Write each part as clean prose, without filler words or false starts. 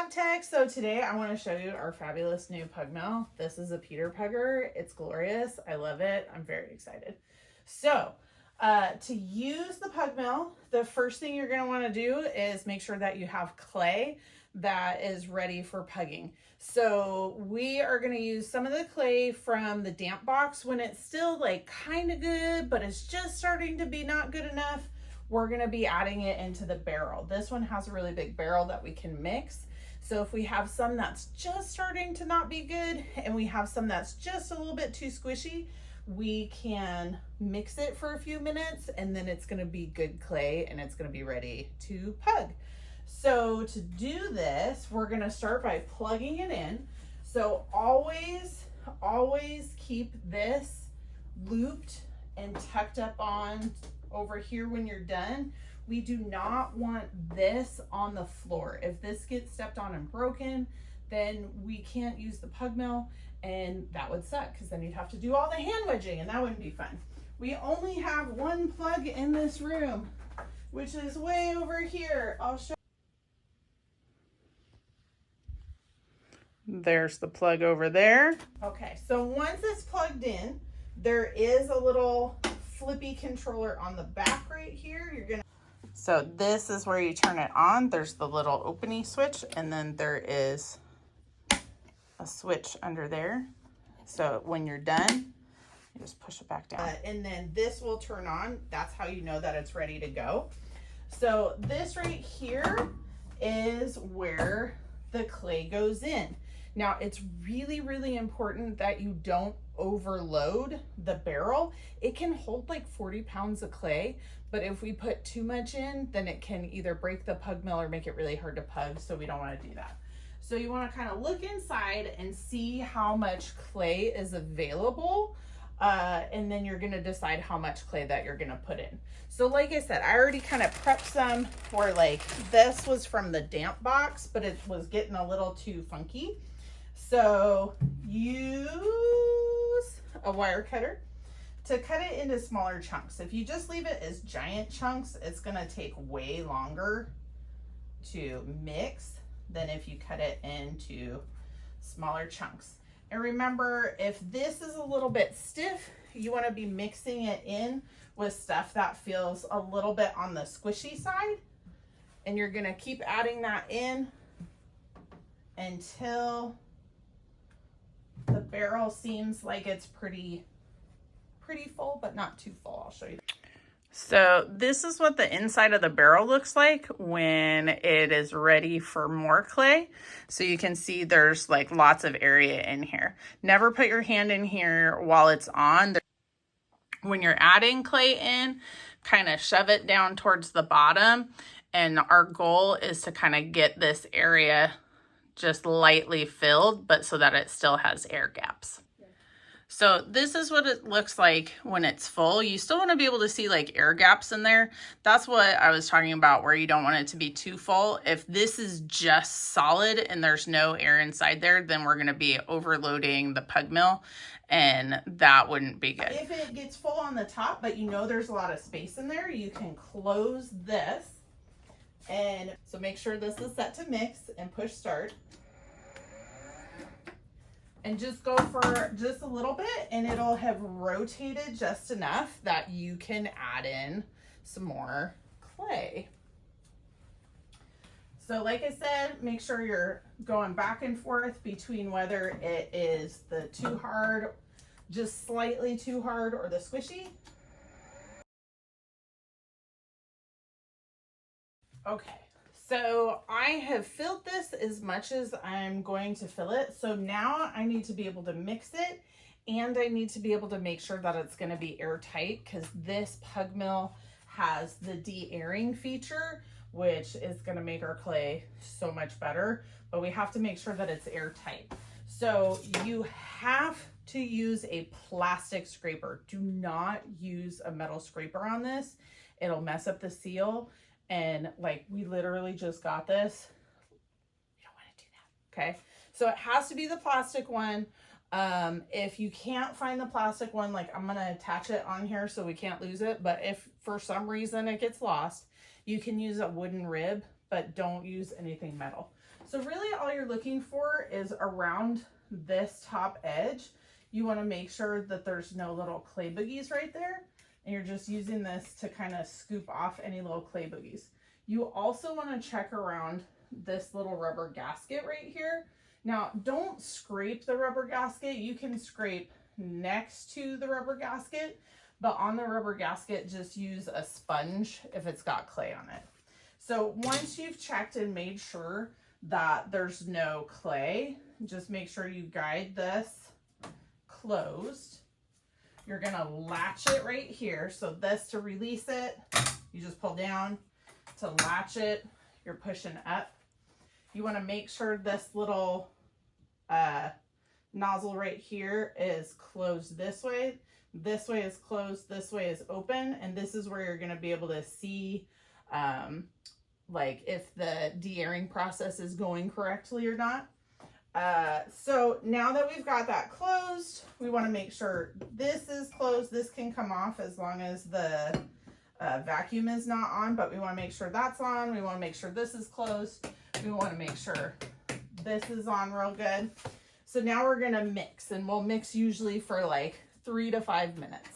Pug Tech. So today I want to show you our fabulous new pug mill. This is a Peter Pugger. It's glorious. I love it. I'm very excited. So to use the pug mill, the first thing you're going to want to do is make sure that you have clay that is ready for pugging. So we are going to use some of the clay from the damp box when it's still like kind of good, but it's just starting to be not good enough. We're going to be adding it into the barrel. This one has a really big barrel that we can mix. So if we have some that's just starting to not be good and we have some that's just a little bit too squishy, we can mix it for a few minutes and then it's going to be good clay and it's going to be ready to pug. So to do this, we're going to start by plugging it in. So always keep this looped and tucked up on over here when you're done. We do not want this on the floor. If this gets stepped on and broken, then we can't use the pug mill, and that would suck because then you'd have to do all the hand wedging and that wouldn't be fun. We only have one plug in this room, which is way over here. I'll show. There's the plug over there. Okay, so once it's plugged in, there is a little flippy controller on the back right here. So this is where you turn it on. There's the little opening switch, and then there is a switch under there. So when you're done, you just push it back down. And then this will turn on. That's how you know that it's ready to go. So this right here is where the clay goes in. Now it's really, really important that you don't overload the barrel. It can hold like 40 pounds of clay, but if we put too much in, then it can either break the pug mill or make it really hard to pug, so we don't want to do that. So you want to kind of look inside and see how much clay is available, and then you're going to decide how much clay that you're going to put in. So like I said, I already kind of prepped some for, like, this was from the damp box, but it was getting a little too funky. So use a wire cutter to cut it into smaller chunks. If you just leave it as giant chunks, it's gonna take way longer to mix than if you cut it into smaller chunks. And remember, if this is a little bit stiff, you wanna be mixing it in with stuff that feels a little bit on the squishy side. And you're gonna keep adding that in until the barrel seems like it's pretty full, but not too full. I'll show you. So this is what the inside of the barrel looks like when it is ready for more clay. So you can see there's like lots of area in here. Never put your hand in here while it's on. When you're adding clay in, kind of shove it down towards the bottom. And our goal is to kind of get this area just lightly filled, but so that it still has air gaps. So this is what it looks like when it's full. You still want to be able to see like air gaps in there. That's what I was talking about, where you don't want it to be too full. If this is just solid and there's no air inside there, then we're going to be overloading the pug mill, and that wouldn't be good. If it gets full on the top, but you know there's a lot of space in there, you can close this. And so make sure this is set to mix and push start. And just go for just a little bit, and it'll have rotated just enough that you can add in some more clay. So like I said, make sure you're going back and forth between whether it is the too hard, just slightly too hard, or the squishy. Okay. So I have filled this as much as I'm going to fill it. So now I need to be able to mix it, and I need to be able to make sure that it's going to be airtight, because this pug mill has the de-airing feature, which is going to make our clay so much better, but we have to make sure that it's airtight. So you have to use a plastic scraper. Do not use a metal scraper on this. It'll mess up the seal. And like, we literally just got this. You don't want to do that, okay? So it has to be the plastic one. If you can't find the plastic one, like, I'm gonna attach it on here so we can't lose it. But if for some reason it gets lost, you can use a wooden rib but don't use anything metal. So really all you're looking for is around this top edge. You want to make sure that there's no little clay boogies right there. And you're just using this to kind of scoop off any little clay boogies. You also want to check around this little rubber gasket right here. Now, don't scrape the rubber gasket. You can scrape next to the rubber gasket, but on the rubber gasket, just use a sponge if it's got clay on it. So once you've checked and made sure that there's no clay, just make sure you guide this closed. You're gonna latch it right here. So this, to release it, you just pull down. To latch it, you're pushing up. You wanna make sure this little nozzle right here is closed this way. This way is closed, this way is open, and this is where you're gonna be able to see like if the de-airing process is going correctly or not. So now that we've got that closed, we want to make sure this is closed. This can come off as long as the vacuum is not on, but we want to make sure that's on. We want to make sure this is closed. We want to make sure this is on real good. So now we're going to mix, and we'll mix usually for like 3 to 5 minutes.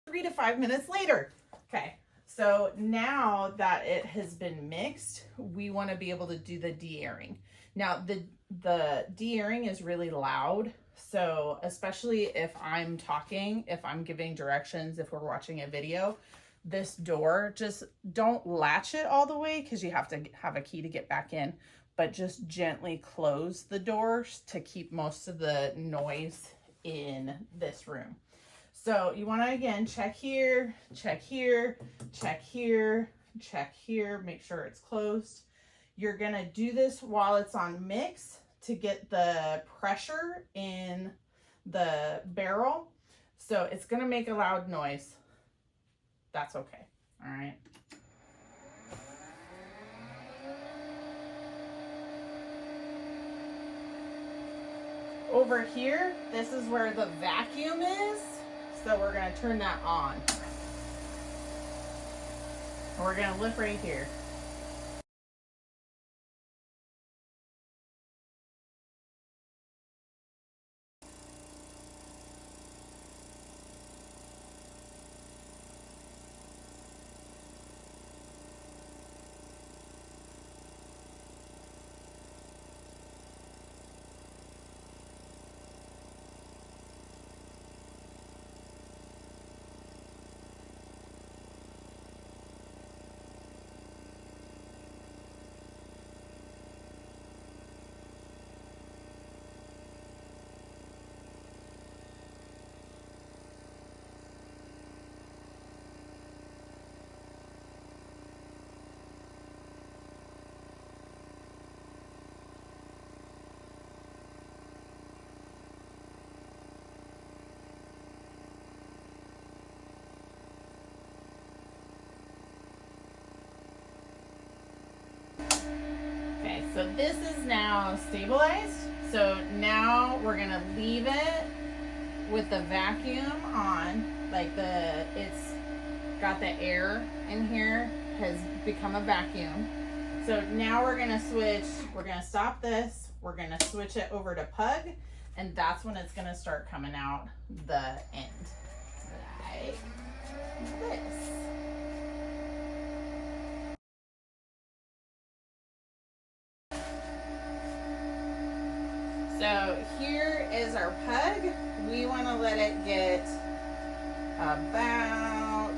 Three to 5 minutes later. Okay, so now that it has been mixed, we want to be able to do the de-airing. Now the de-airing is really loud, so especially if I'm talking, if I'm giving directions, if we're watching a video, this door, just don't latch it all the way because you have to have a key to get back in, but just gently close the doors to keep most of the noise in this room. So you want to, again, check here, check here, check here, check here, make sure it's closed. You're going to do this while it's on mix to get the pressure in the barrel. So it's going to make a loud noise. That's okay. All right. Over here, this is where the vacuum is. So we're going to turn that on. And we're going to lift right here. So this is now stabilized. So now we're gonna leave it with the vacuum on, like it's got the air in here, has become a vacuum. So now we're gonna switch, we're gonna stop this, we're gonna switch it over to Pug, and that's when it's gonna start coming out the end, like this. So here is our Pug. We want to let it get about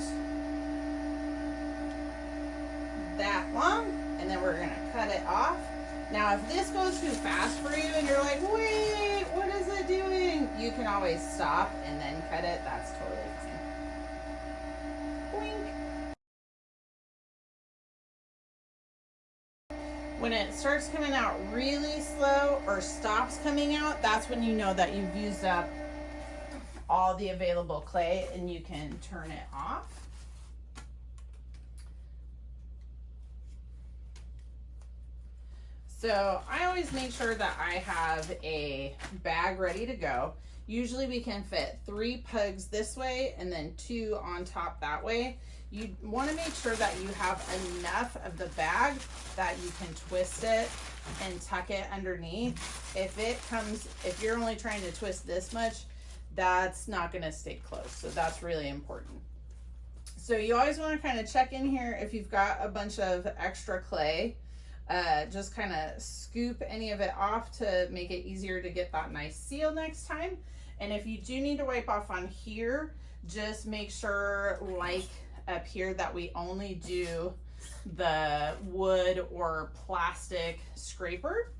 that long, and then we're going to cut it off. Now, if this goes too fast for you and you're like, wait, what is it doing? You can always stop and then cut it. That's totally fine. Boink. When it starts coming out really slow or stops coming out, that's when you know that you've used up all the available clay and you can turn it off. So I always make sure that I have a bag ready to go. Usually we can fit 3 pugs this way and then 2 on top that way. You want to make sure that you have enough of the bag that you can twist it and tuck it underneath. If you're only trying to twist this much, that's not going to stay close. So that's really important. So you always want to kind of check in here if you've got a bunch of extra clay. Just kind of scoop any of it off to make it easier to get that nice seal next time. And if you do need to wipe off on here, just make sure, like up here, that we only do the wood or plastic scraper.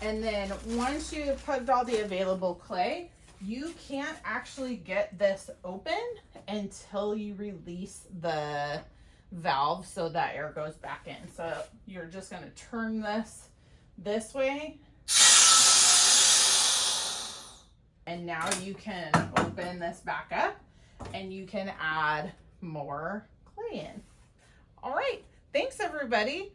And then once you've plugged all the available clay, you can't actually get this open until you release the valve so that air goes back in. So you're just going to turn this way, and now you can open this back up and you can add more clay in. All right, thanks everybody.